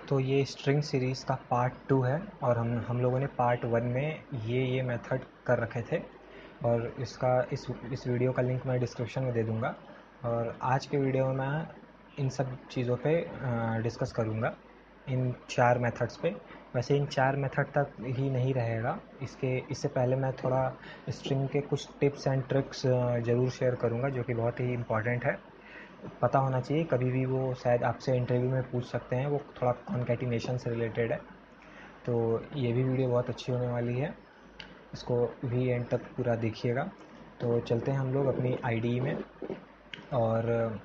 तो ये string series का पार्ट 2 है और हम लोगों ने पार्ट 1 में ये मेथड कर रखे थे और इसका इस वीडियो का लिंक मैं डिस्क्रिप्शन में दे दूँगा। और आज के वीडियो में मैं इन सब चीज़ों पे डिस्कस करूँगा, इन 4 मेथड्स पे। वैसे इन 4 मेथड तक ही नहीं रहेगा, इससे पहले मैं थोड़ा स्ट्रिंग के कुछ टिप्स एंड ट्रिक्स ज़रूर शेयर करूँगा जो कि बहुत ही इम्पॉर्टेंट है, पता होना चाहिए। कभी भी वो शायद आपसे इंटरव्यू में पूछ सकते हैं, वो थोड़ा कॉन्कैटिनेशन से रिलेटेड है। तो ये भी वीडियो बहुत अच्छी होने वाली है, इसको भी एंड तक पूरा देखिएगा। तो चलते हैं हम लोग अपनी आईडी में। और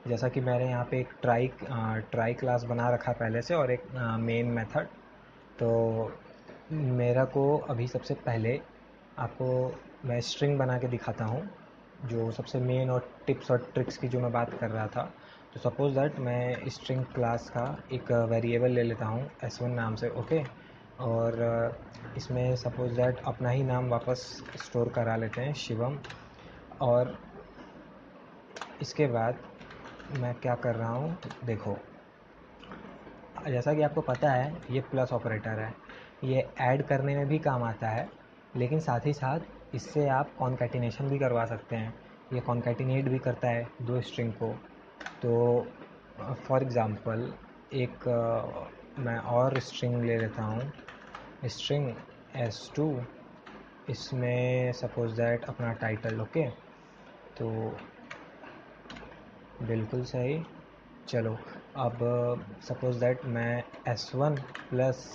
जैसा कि मैंने यहाँ पे एक ट्राई क्लास बना रखा पहले से और एक मेन मेथड। तो मेरा को अभी सबसे पहले आपको मैं स्ट्रिंग बना के दिखाता हूँ, जो सबसे मेन और टिप्स और ट्रिक्स की जो मैं बात कर रहा था। तो सपोज़ दैट मैं स्ट्रिंग क्लास का एक वेरिएबल ले लेता हूँ s1 नाम से, ओके। और इसमें सपोज़ दैट अपना ही नाम वापस स्टोर करा लेते हैं, शिवम। और इसके बाद मैं क्या कर रहा हूँ, देखो, जैसा कि आपको पता है ये प्लस ऑपरेटर है, ये ऐड करने में भी काम आता है, लेकिन साथ ही साथ इससे आप कॉन्कैटिनेशन भी करवा सकते हैं। ये कॉन्कैटिनेट भी करता है दो स्ट्रिंग को। तो फॉर एग्ज़ाम्पल एक मैं और स्ट्रिंग ले लेता हूँ, स्ट्रिंग s2। इसमें सपोज़ दैट अपना टाइटल, ओके। तो बिल्कुल सही। चलो, अब सपोज़ दैट मैं s1 प्लस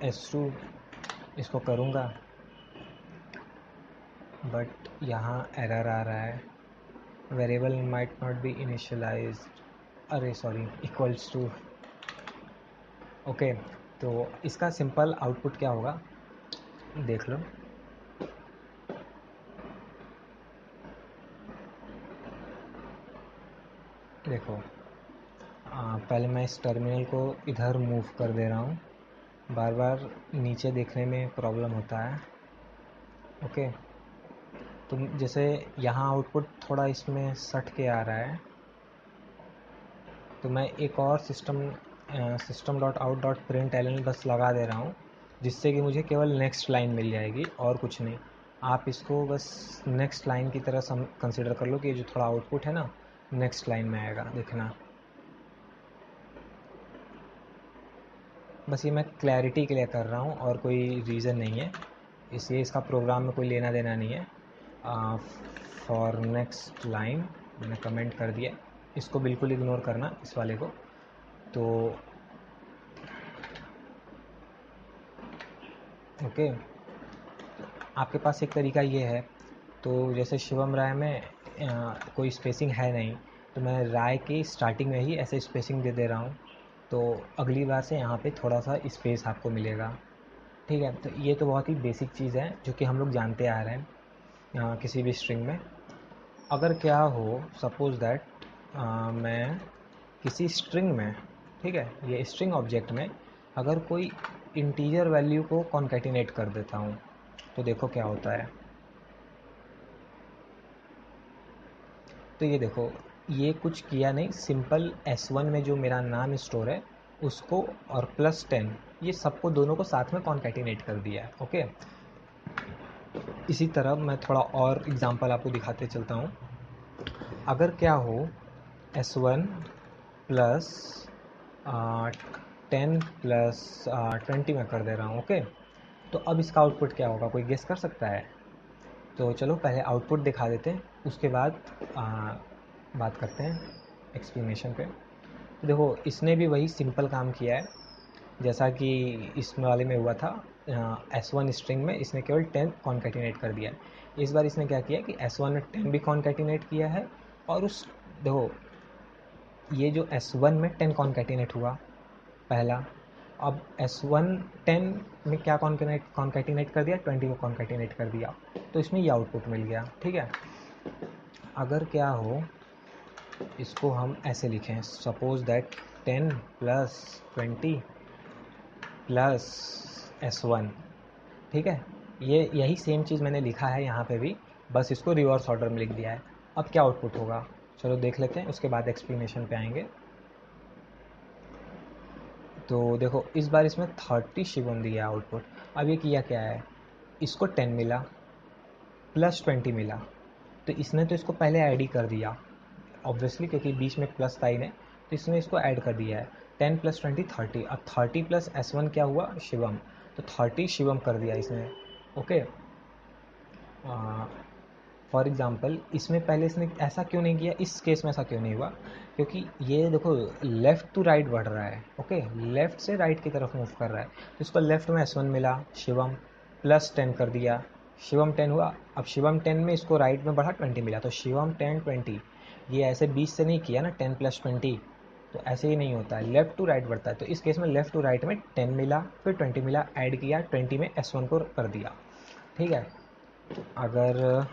s2 इसको करूँगा, बट यहाँ एरर आ रहा है, variable might not be initialised, अरे सॉरी, इक्वल्स टू, ओके। तो इसका सिंपल आउटपुट क्या होगा, देख लो। देखो, पहले मैं इस टर्मिनल को इधर मूव कर दे रहा हूँ, बार बार नीचे देखने में प्रॉब्लम होता है, ओके। तो जैसे यहाँ आउटपुट थोड़ा इसमें सट के आ रहा है, तो मैं एक और system dot out dot print L बस लगा दे रहा हूँ, जिससे कि मुझे केवल नेक्स्ट लाइन मिल जाएगी और कुछ नहीं। आप इसको बस नेक्स्ट लाइन की तरह कंसिडर कर लो कि ये जो थोड़ा आउटपुट है ना, नेक्स्ट लाइन में आएगा, देखना। बस ये मैं क्लैरिटी के लिए कर रहा हूँ और कोई रीज़न नहीं है, इसलिए इसका प्रोग्राम में कोई लेना देना नहीं है। फॉर नेक्स्ट लाइन मैंने कमेंट कर दिया, इसको बिल्कुल इग्नोर करना, इस वाले को। तो ओके, आपके पास एक तरीका ये है, तो जैसे शिवम राय में कोई स्पेसिंग है नहीं, तो मैं राय की स्टार्टिंग में ही ऐसे स्पेसिंग दे दे रहा हूँ, तो अगली बार से यहाँ पे थोड़ा सा स्पेस आपको मिलेगा, ठीक है। तो ये तो बहुत ही बेसिक चीज़ है जो कि हम लोग जानते आ रहे हैं किसी भी स्ट्रिंग में। अगर क्या हो, सपोज़ दैट मैं किसी स्ट्रिंग में, ठीक है, ये स्ट्रिंग ऑब्जेक्ट में अगर कोई इंटीजर वैल्यू को कॉन्कैटिनेट कर देता हूँ, तो देखो क्या होता है। तो ये देखो, ये कुछ किया नहीं, सिंपल s1 में जो मेरा नाम स्टोर है उसको और +10, ये सबको दोनों को साथ में कॉन्कैटिनेट कर दिया है, ओके। इसी तरह मैं थोड़ा और एग्जांपल आपको दिखाते चलता हूँ। अगर क्या हो, s1 प्लस 10 प्लस 20 में कर दे रहा हूँ, ओके। तो अब इसका आउटपुट क्या होगा, कोई गेस कर सकता है? तो चलो पहले आउटपुट दिखा देते हैं, उसके बाद बात करते हैं एक्सप्लेनेशन पे। तो देखो, इसने भी वही सिंपल काम किया है जैसा कि इस वाले में हुआ था। s1 स्ट्रिंग में इसने केवल 10 कॉन्कैटिनेट कर दिया है। इस बार इसने क्या किया कि s1 में 10 भी कॉन्कैटिनेट किया है, और उस, देखो, ये जो s1 में 10 कॉन्कैटिनेट हुआ पहला, अब s1 10 में क्या कॉन्कैटिनेट कर दिया, 20 को कॉन्कैटिनेट कर दिया, तो इसमें ये आउटपुट मिल गया, ठीक है। अगर क्या हो, इसको हम ऐसे लिखें, suppose that 10 plus 20 plus s1, ठीक है। ये यही सेम चीज़ मैंने लिखा है यहाँ पे भी, बस इसको रिवर्स ऑर्डर में लिख दिया है। अब क्या आउटपुट होगा, चलो देख लेते हैं, उसके बाद एक्सप्लेनेशन पे आएंगे। तो देखो इस बार इसमें 30 शिवम दिया आउटपुट। अब ये किया क्या है, इसको 10 मिला प्लस 20 मिला, तो इसने तो इसको पहले ऐड ही कर दिया ऑब्वियसली, क्योंकि बीच में प्लस था ही नहीं, तो इसने इसको ऐड कर दिया है। 10 प्लस 20 30, अब 30 प्लस S1 क्या हुआ, शिवम, तो 30 शिवम कर दिया इसने। ओके, फॉर एग्ज़ाम्पल इसमें पहले इसने ऐसा क्यों नहीं किया, इस केस में ऐसा क्यों नहीं हुआ, क्योंकि ये देखो लेफ़्ट टू राइट बढ़ रहा है। ओके, लेफ़्ट से राइट की तरफ मूव कर रहा है, तो इसको लेफ़्ट में S1 मिला, शिवम प्लस 10 कर दिया, शिवम 10 हुआ। अब शिवम 10 में इसको राइट में बढ़ा 20 मिला, तो शिवम 10 20, ये ऐसे 20 से नहीं किया ना, 10 प्लस 20, तो ऐसे ही नहीं होता है, लेफ़्ट टू राइट बढ़ता है। तो इस केस में लेफ़्ट टू राइट में 10 मिला, फिर 20 मिला, ऐड किया, 20 में S1 को कर दिया। ठीक है, अगर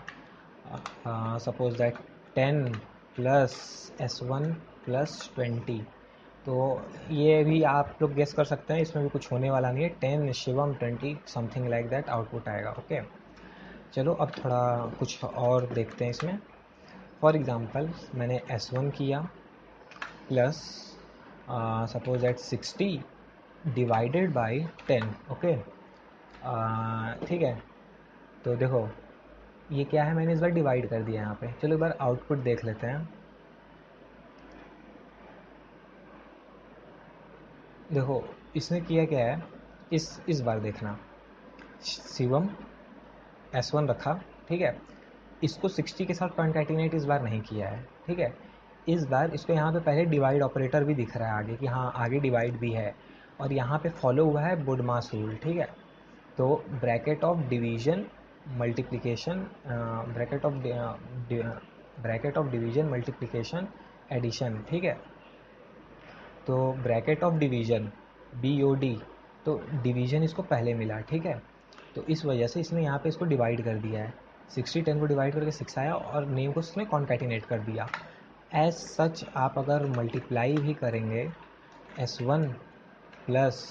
suppose that 10 plus S1 plus 20, तो ये भी आप लोग गेस कर सकते हैं, इसमें भी कुछ होने वाला नहीं है, 10 Shivam 20 something like that output आएगा। ओके, चलो अब थोड़ा कुछ और देखते हैं इसमें। फॉर एग्ज़ाम्पल मैंने S1 किया plus suppose that 60 divided by 10। Okay, ठीक है, तो देखो ये क्या है, मैंने इस बार डिवाइड कर दिया यहाँ पे। चलो एक बार आउटपुट देख लेते हैं। देखो इसने किया क्या है, इस बार देखना, शिवम S1 रखा, ठीक है, इसको 60 के साथ कॉन्कैटिनेट इस बार नहीं किया है। ठीक है, इस बार इसको यहाँ पे पहले डिवाइड ऑपरेटर भी दिख रहा है आगे, कि हाँ आगे डिवाइड भी है, और यहाँ पे फॉलो हुआ है बोडमास रूल। ठीक है, तो bracket of division multiplication, bracket of division multiplication addition. ठीक है, तो ब्रैकेट ऑफ डिवीजन BOD, तो डिवीजन इसको पहले मिला। ठीक है, तो इस वजह से इसने यहाँ पे इसको डिवाइड कर दिया है, 60 10 को डिवाइड करके 6 आया, और नेम को इसने कॉन्कैटिनेट कर दिया। एज सच आप अगर मल्टीप्लाई भी करेंगे S1 प्लस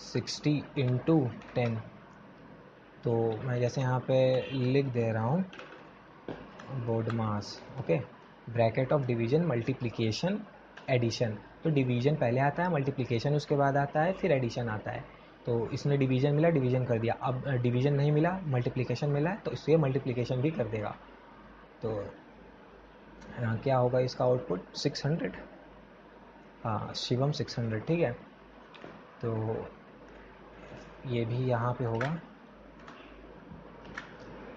60 इंटू 10, तो मैं जैसे यहाँ पे लिख दे रहा हूँ BODMAS. Okay, bracket of division multiplication addition, तो डिवीजन पहले आता है, मल्टीप्लिकेशन उसके बाद आता है, फिर एडिशन आता है। तो इसमें डिवीजन मिला, डिवीजन कर दिया। अब डिवीजन नहीं मिला, मल्टीप्लिकेशन मिला है, तो इससे मल्टीप्लिकेशन भी कर देगा। तो क्या होगा इसका आउटपुट, 600। हाँ, शिवम 600। ठीक है, तो ये भी यहाँ पे होगा।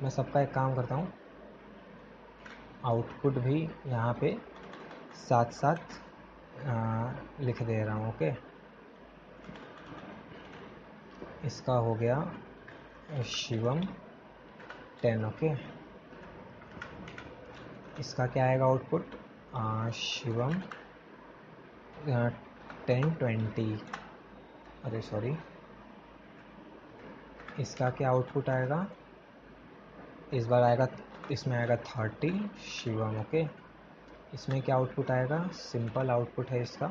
मैं सबका एक काम करता हूँ, आउटपुट भी यहाँ पे साथ साथ लिख दे रहा हूँ। ओके, इसका हो गया शिवम 10। ओके, इसका क्या आएगा आउटपुट, शिवम 10 20, अरे सॉरी, इसका क्या आउटपुट आएगा, इस बार आएगा, इसमें आएगा 30 शिवम। ओके, इसमें क्या आउटपुट आएगा, सिंपल आउटपुट है इसका,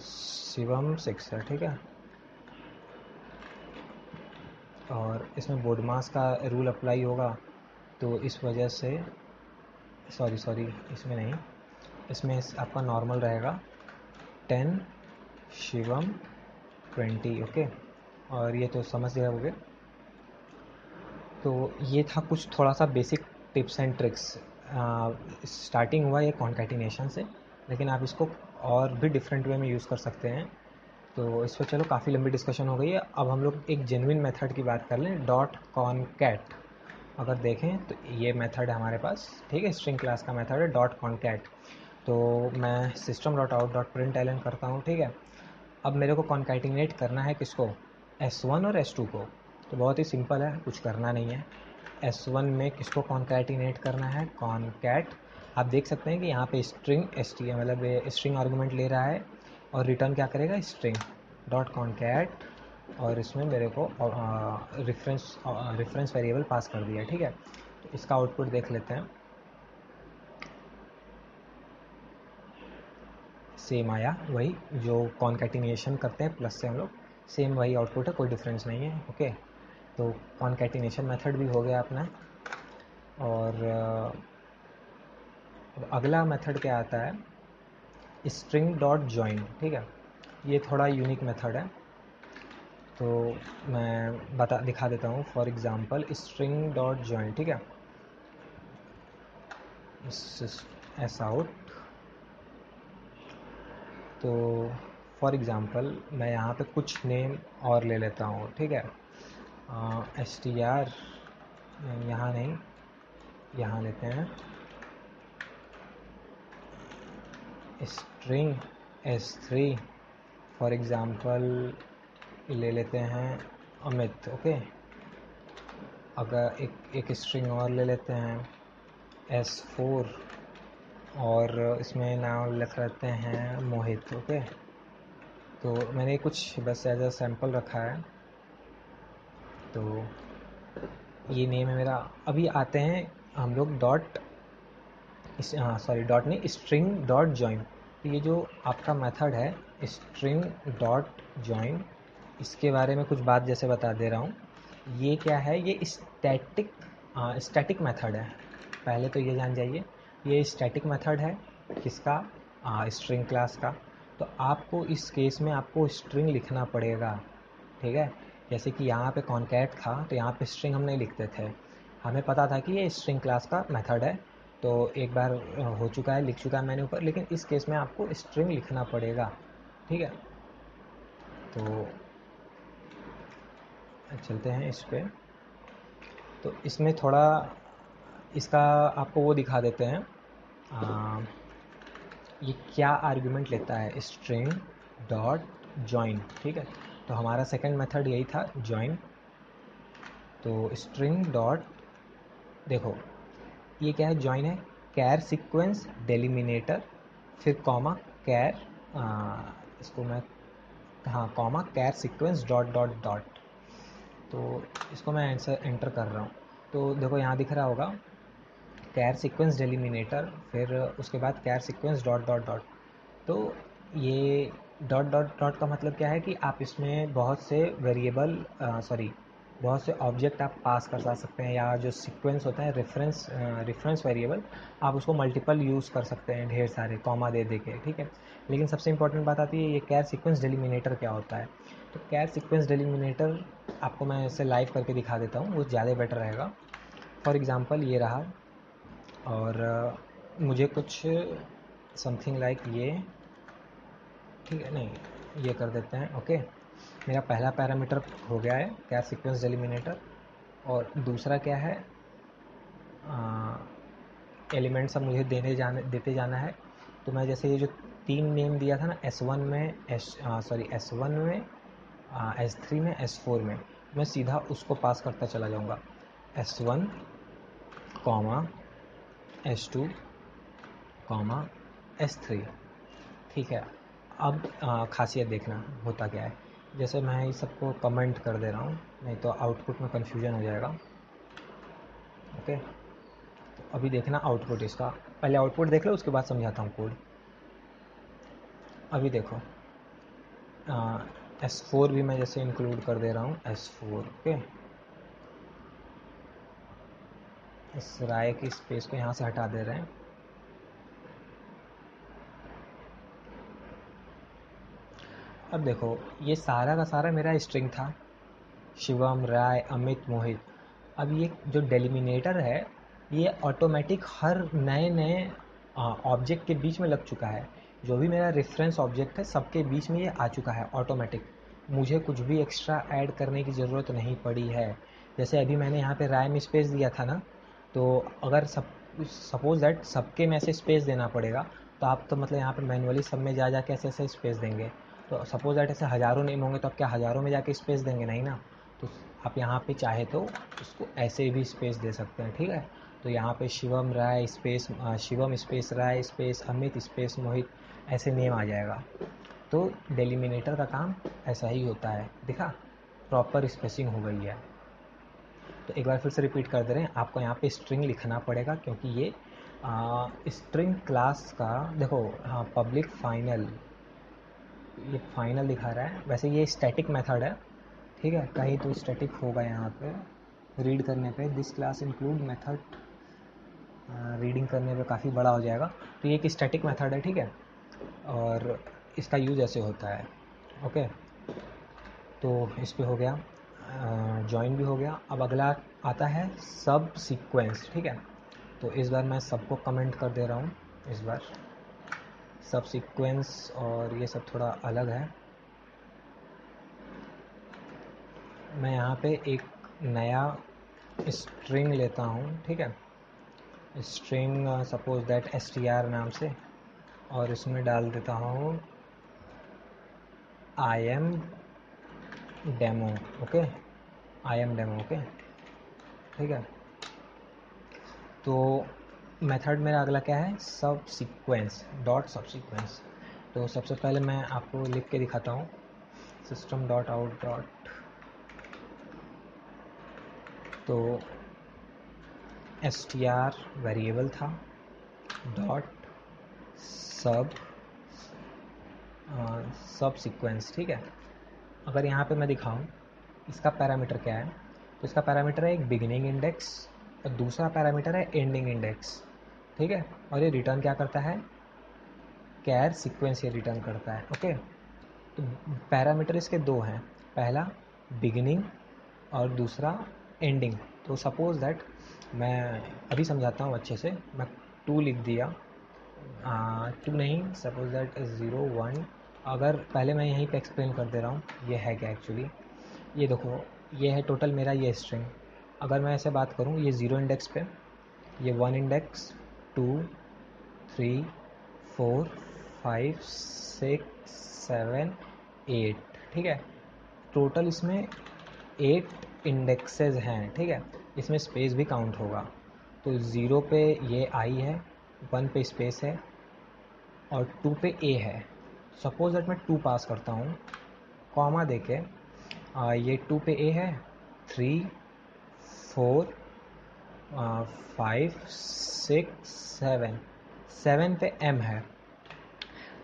शिवम 6 है। ठीक है, और इसमें बोडमास का रूल अप्लाई होगा, तो इस वजह से सॉरी इसमें नहीं, इसमें आपका नॉर्मल रहेगा 10 शिवम 20। ओके, और ये तो समझ गए होंगे। तो ये था कुछ थोड़ा सा basic tips and tricks. Starting हुआ ये कॉन्कैटिनेशन से, लेकिन आप इसको और भी डिफरेंट वे में यूज़ कर सकते हैं। तो इस पर चलो काफ़ी लंबी डिस्कशन हो गई है, अब हम लोग एक जेन्युइन मेथड की बात कर लें, डॉट कॉनकैट। अगर देखें तो ये मेथड है हमारे पास। ठीक है, स्ट्रिंग क्लास का मेथड है डॉट कॉनकैट। तो मैं system dot out dot println करता हूँ। ठीक है, अब मेरे को कॉन्कैटिनेट करना है किसको, S1 और S2 को। तो बहुत ही सिंपल है, कुछ करना नहीं है। S1 में किसको कॉन्कैटिनेट करना है, कॉनकैट। आप देख सकते हैं कि यहाँ पे स्ट्रिंग str मतलब स्ट्रिंग आर्गूमेंट ले रहा है, और रिटर्न क्या करेगा, स्ट्रिंग डॉट कॉनकैट, और इसमें मेरे को रेफरेंस वेरिएबल पास कर दिया। ठीक है, तो इसका आउटपुट देख लेते हैं, सेम आया, वही जो कॉन्कैटिनेशन करते हैं प्लस से हम लोग, सेम वही आउटपुट है, कोई डिफरेंस नहीं है। ओके, तो कॉन्कैटिनेशन मेथड भी हो गया अपना। और अब अगला मेथड क्या आता है, स्ट्रिंग डॉट जॉइन। ठीक है, ये थोड़ा यूनिक मेथड है, तो मैं दिखा देता हूँ। For example string dot join, ठीक है, एस आउट। तो फॉर एग्ज़ाम्पल मैं यहाँ पे कुछ नेम और ले लेता हूँ, ठीक है, एस टी आर, यहाँ नहीं, यहाँ लेते हैं स्ट्रिंग S3, फॉर एग्ज़ाम्पल ले लेते हैं अमित, ओके। अगर एक स्ट्रिंग और ले लेते हैं S4, और इसमें नाम लिख लेते हैं मोहित, ओके। तो मैंने कुछ बस एज अ सैम्पल रखा है, तो ये नेम है मेरा। अभी आते हैं हम लोग डॉट नहीं, स्ट्रिंग डॉट जॉइन। तो ये जो आपका मेथड है स्ट्रिंग डॉट जॉइन, इसके बारे में कुछ बात जैसे बता दे रहा हूँ। ये क्या है, ये स्टैटिक मेथड है। पहले तो ये जान जाइए, ये स्टैटिक मेथड है किसका, स्ट्रिंग क्लास का। तो आपको इस केस में आपको स्ट्रिंग लिखना पड़ेगा, ठीक है। जैसे कि यहाँ पे कॉन्कैट था, तो यहाँ पे स्ट्रिंग हम नहीं लिखते थे, हमें पता था कि ये स्ट्रिंग क्लास का मेथड है, तो एक बार हो चुका है, लिख चुका है मैंने ऊपर। लेकिन इस केस में आपको स्ट्रिंग लिखना पड़ेगा, ठीक है। तो चलते हैं इस पे। तो इसमें थोड़ा इसका आपको वो दिखा देते हैं, ये क्या आर्गुमेंट लेता है, स्ट्रिंग डॉट जॉइन, ठीक है। तो हमारा सेकंड मेथड यही था, जॉइन। तो स्ट्रिंग डॉट, देखो ये क्या है, जॉइन है, कैर सीक्वेंस डेलिमिनेटर, फिर कॉमा कैर, इसको मैं, हाँ, कॉमा कैर सीक्वेंस डॉट डॉट डॉट। तो इसको मैं एंटर कर रहा हूँ। तो देखो यहाँ दिख रहा होगा कैर सीक्वेंस डेलिमिनेटर, फिर उसके बाद कैर सीक्वेंस डॉट डॉट डॉट। तो ये डॉट डॉट डॉट का मतलब क्या है कि आप इसमें बहुत से वेरिएबल, सॉरी, बहुत से ऑब्जेक्ट आप पास कर सकते हैं, या जो सीक्वेंस होता है रेफरेंस वेरिएबल, आप उसको मल्टीपल यूज़ कर सकते हैं, ढेर सारे कॉमा दे के, ठीक है। लेकिन सबसे इंपॉर्टेंट बात आती है, ये कैर सीक्वेंस डेलिमिनेटर क्या होता है। तो कैर सीक्वेंस डेलिमिनेटर आपको मैं इसे लाइव करके दिखा देता हूँ, वो ज़्यादा बेटर रहेगा। फॉर एग्ज़ाम्पल ये रहा, और मुझे कुछ समथिंग लाइक ये, ठीक है, नहीं ये कर देते हैं, ओके। मेरा पहला पैरामीटर हो गया है क्या, सीक्वेंस डेलिमिनेटर। और दूसरा क्या है, एलिमेंट्स अब मुझे देते जाना है। तो मैं जैसे ये जो 3 नेम दिया था ना, S1 में, S1 में, S3 में, S4 में, मैं सीधा उसको पास करता चला जाऊँगा, S1 comma S2 comma S3, ठीक है। अब खासियत देखना होता क्या है, जैसे मैं इस सबको कमेंट कर दे रहा हूँ, नहीं तो आउटपुट में कन्फ्यूजन हो जाएगा, ओके। तो अभी देखना आउटपुट इसका, पहले आउटपुट देख लो, उसके बाद समझाता हूँ कोड। अभी देखो S4 भी मैं जैसे इंक्लूड कर दे रहा हूँ, S4, ओके। इस राय की स्पेस को यहाँ से हटा दे रहे हैं। अब देखो ये सारा का सारा मेरा स्ट्रिंग था, शिवम, राय, अमित, मोहित। अब ये जो डेलिमिनेटर है, ये ऑटोमेटिक हर नए नए ऑब्जेक्ट के बीच में लग चुका है। जो भी मेरा रेफरेंस ऑब्जेक्ट है, सबके बीच में ये आ चुका है ऑटोमेटिक। मुझे कुछ भी एक्स्ट्रा ऐड करने की ज़रूरत नहीं पड़ी है। जैसे अभी मैंने यहाँ पे राय में स्पेस दिया था ना, तो अगर सपोज दैट सबके में ऐसे स्पेस देना पड़ेगा, तो आप तो मतलब यहाँ पे मैनुअली सब में जा के ऐसे ऐसे स्पेस देंगे। तो सपोज दैट ऐसे हज़ारों नेम होंगे, तो आप क्या हज़ारों में जाके स्पेस देंगे, नहीं ना। तो आप यहाँ पे चाहे तो उसको ऐसे भी स्पेस दे सकते हैं, ठीक है। तो यहाँ पे शिवम राय स्पेस, शिवम स्पेस राय स्पेस अमित स्पेस मोहित, ऐसे नेम आ जाएगा। तो डेलिमिनेटर का काम ऐसा ही होता है, दिखा, प्रॉपर स्पेसिंग हो गई है। तो एक बार फिर से रिपीट कर दे रहे हैं, आपको यहाँ पे स्ट्रिंग लिखना पड़ेगा, क्योंकि ये स्ट्रिंग क्लास का, देखो, हाँ, पब्लिक फाइनल, ये फाइनल दिखा रहा है, वैसे ये स्टैटिक मेथड है, ठीक है। कहीं तो स्टैटिक होगा यहाँ पे, रीड करने पे this class include method, reading करने पे काफ़ी बड़ा हो जाएगा। तो ये एक स्टैटिक मेथड है, ठीक है। और इसका यूज़ ऐसे होता है, ओके, तो इस पे हो गया, जॉइन भी हो गया। अब अगला आता है सब सीक्वेंस। ठीक है, तो इस बार मैं सबको कमेंट कर दे रहा हूँ। इस बार सब सीक्वेंस और ये सब थोड़ा अलग है। मैं यहाँ पे एक नया स्ट्रिंग लेता हूँ। ठीक है, स्ट्रिंग सपोज दैट str नाम से, और इसमें डाल देता हूँ I am demo. Okay, I am demo. Okay, ठीक है, तो मेथड मेरा अगला क्या है, सब सीक्वेंस डॉट सब सीक्वेंस। तो सबसे पहले मैं आपको लिख के दिखाता हूँ, सिस्टम डॉट आउट डॉट, तो str वेरिएबल था, डॉट सब सब सीक्वेंस। ठीक है, अगर यहाँ पे मैं दिखाऊँ इसका पैरामीटर क्या है, तो इसका पैरामीटर है एक बिगिनिंग इंडेक्स और दूसरा पैरामीटर है एंडिंग इंडेक्स। ठीक है, और ये रिटर्न क्या करता है, कैर सीक्वेंस ये रिटर्न करता है। ओके, तो पैरामीटर इसके दो हैं, पहला बिगिनिंग और दूसरा एंडिंग। तो सपोज दैट मैं अभी समझाता हूँ अच्छे से। मैं 2 लिख दिया, 2 नहीं, सपोज दैट 0 1। अगर पहले मैं यहीं पे एक्सप्लेन कर दे रहा हूँ ये है क्या एक्चुअली। ये देखो, ये है टोटल मेरा ये स्ट्रिंग। अगर मैं ऐसे बात करूँ, ये 0 इंडेक्स पे, ये 1 इंडेक्स, 2 3 4 5 6 7 8। ठीक है, टोटल इसमें 8 इंडेक्सेस हैं। ठीक है, इसमें स्पेस भी काउंट होगा। तो 0 पे ये आई है, 1 पे स्पेस है और 2 पे ए है। सपोज दैट मैं 2 पास करता हूँ कॉमा देके, ये 2 पे ए है, 3 4 5 6 7, 7 पे एम है।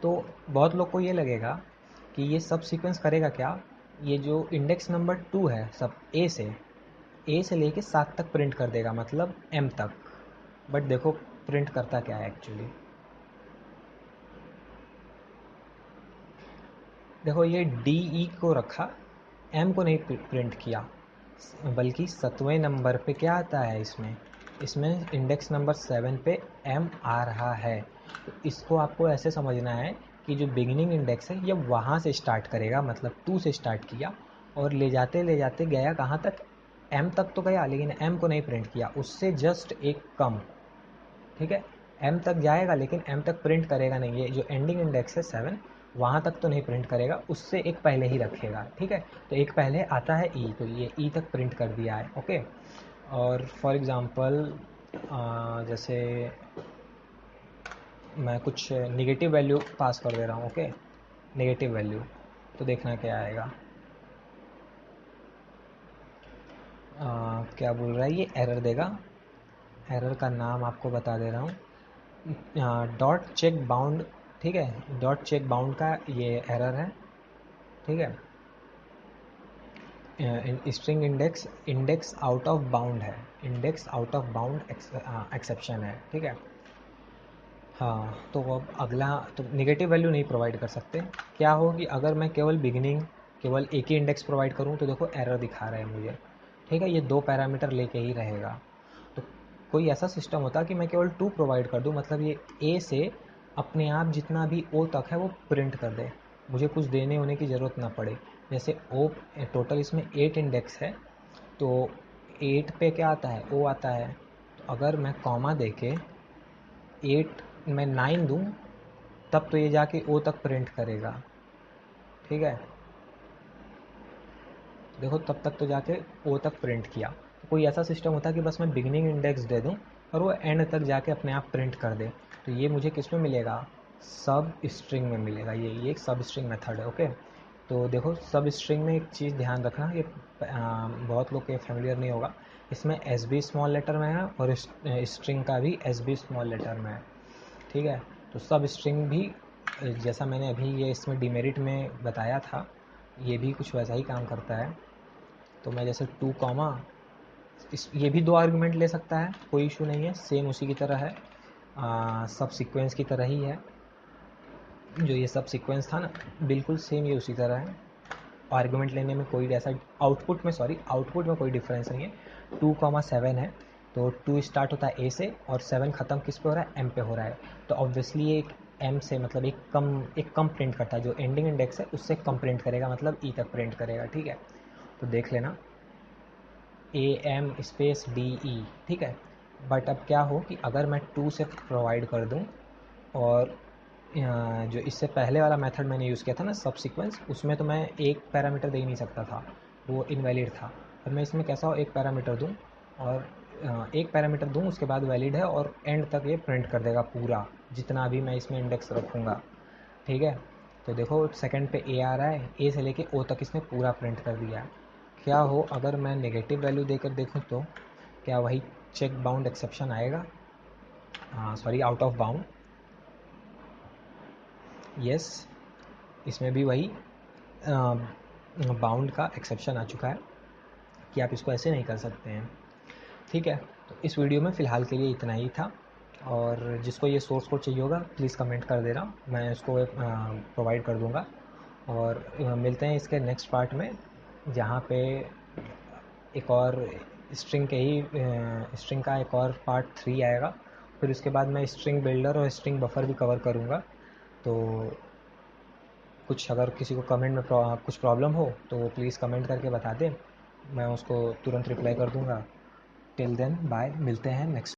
तो बहुत लोग को ये लगेगा कि ये सब सीक्वेंस करेगा क्या, ये जो इंडेक्स नंबर 2 है सब ए से लेके 7 तक प्रिंट कर देगा, मतलब एम तक। बट देखो प्रिंट करता क्या है एक्चुअली। देखो ये डी ई को रखा, एम को नहीं प्रिंट किया, बल्कि 7वें नंबर पे क्या आता है, इसमें इसमें इंडेक्स नंबर 7 पे एम आ रहा है। तो इसको आपको ऐसे समझना है कि जो बिगिनिंग इंडेक्स है ये वहाँ से स्टार्ट करेगा, मतलब 2 से स्टार्ट किया और ले जाते गया कहाँ तक, एम तक तो गया, लेकिन एम को नहीं प्रिंट किया, उससे जस्ट एक कम। ठीक है, एम तक जाएगा लेकिन एम तक प्रिंट करेगा नहीं। ये जो एंडिंग इंडेक्स है 7, वहाँ तक तो नहीं प्रिंट करेगा, उससे एक पहले ही रखेगा। ठीक है, तो एक पहले आता है ई, तो ये ई तक प्रिंट कर दिया है। ओके, और फॉर एग्ज़ाम्पल जैसे मैं कुछ नेगेटिव वैल्यू पास कर दे रहा हूँ। ओके, नेगेटिव वैल्यू, तो देखना क्या आएगा। क्या बोल रहा है, ये एरर देगा। एरर का नाम आपको बता दे रहा हूँ, डॉट चेक बाउंड। ठीक है, डॉट चेक बाउंड का ये एरर है। ठीक है, string index index out of bound है, index out of bound exception है। ठीक है, हाँ, तो अब अगला, तो नेगेटिव वैल्यू नहीं प्रोवाइड कर सकते। क्या हो कि अगर मैं केवल बिगिनिंग, केवल एक ही इंडेक्स प्रोवाइड करूँ तो देखो एरर दिखा रहा है मुझे। ठीक है, ये 2 पैरामीटर लेके ही रहेगा। तो कोई ऐसा सिस्टम होता कि मैं केवल 2 प्रोवाइड कर दूँ, मतलब ये ए से अपने आप जितना भी ओ तक है वो प्रिंट कर दे, मुझे कुछ देने होने की ज़रूरत ना पड़े। जैसे ओ, टोटल इसमें 8 इंडेक्स है, तो 8 पे क्या आता है, ओ आता है। तो अगर मैं कॉमा दे के 8 मैं 9 दूँ, तब तो ये जाके ओ तक प्रिंट करेगा। ठीक है, देखो तब तक तो जाके ओ तक प्रिंट किया। तो कोई ऐसा सिस्टम होता है कि बस मैं बिगिनिंग इंडेक्स दे दूँ और वो एंड तक जाके अपने आप प्रिंट कर दे। तो ये मुझे किस में मिलेगा, सब स्ट्रिंग में मिलेगा। ये एक सब स्ट्रिंग मेथड है। ओके, तो देखो सब स्ट्रिंग में एक चीज़ ध्यान रखना, ये बहुत लोग के फेमिलियर नहीं होगा, इसमें एस बी स्मॉल लेटर में है और स्ट्रिंग का भी एस बी स्मॉल लेटर में है। ठीक है, तो सब स्ट्रिंग भी जैसा मैंने अभी ये इसमें डिमेरिट में बताया था, ये भी कुछ वैसा ही काम करता है। तो मैं जैसे 2 कॉमा, इस ये भी 2 आर्गुमेंट ले सकता है, कोई इशू नहीं है, सेम उसी की तरह है, सब सीक्वेंस की तरह ही है। जो ये सब सीक्वेंस था ना, बिल्कुल सेम ये उसी तरह है। आर्गुमेंट लेने में कोई ऐसा आउटपुट में कोई डिफरेंस नहीं है। 2,7 है, तो 2 स्टार्ट होता है ए से और 7 ख़त्म किस पे हो रहा है, एम पे हो रहा है। तो ऑब्वियसली एक एम से मतलब एक कम प्रिंट करता है, जो एंडिंग इंडेक्स है उससे कम प्रिंट करेगा, मतलब ई तक प्रिंट करेगा। ठीक है, तो देख लेना A M space D E. ठीक है, बट अब क्या हो कि अगर मैं 2 से प्रोवाइड कर दूँ और जो इससे पहले वाला मेथड मैंने यूज़ किया था ना सब सीक्वेंस, उसमें तो मैं एक पैरामीटर दे ही नहीं सकता था, वो इनवैलिड था। और मैं इसमें कैसा हो, एक पैरामीटर दूँ और एक पैरामीटर दूँ, उसके बाद वैलिड है और एंड तक ये प्रिंट कर देगा पूरा, जितना भी मैं इसमें इंडेक्स रखूँगा। ठीक है, तो देखो सेकंड पे ए आ रहा है, ए से लेके ओ तक इसने पूरा प्रिंट कर दिया है। क्या हो अगर मैं नेगेटिव वैल्यू देकर देखूँ तो क्या वही चेक बाउंड एक्सेप्शन आएगा, sorry out of bound. Yes, इसमें भी वही बाउंड का एक्सेप्शन आ चुका है कि आप इसको ऐसे नहीं कर सकते हैं। ठीक है, तो इस वीडियो में फ़िलहाल के लिए इतना ही था, और जिसको ये सोर्स कोड चाहिए होगा प्लीज़ कमेंट कर देना, मैं इसको प्रोवाइड कर दूँगा। और मिलते हैं इसके नेक्स्ट पार्ट में, जहाँ पे एक और स्ट्रिंग का एक और पार्ट 3 आएगा। फिर उसके बाद मैं स्ट्रिंग बिल्डर और स्ट्रिंग बफर भी कवर करूँगा। तो कुछ अगर किसी को कमेंट में कुछ प्रॉब्लम हो तो वो प्लीज़ कमेंट करके बता दें, मैं उसको तुरंत रिप्लाई कर दूँगा। टिल देन बाय, मिलते हैं नेक्स्ट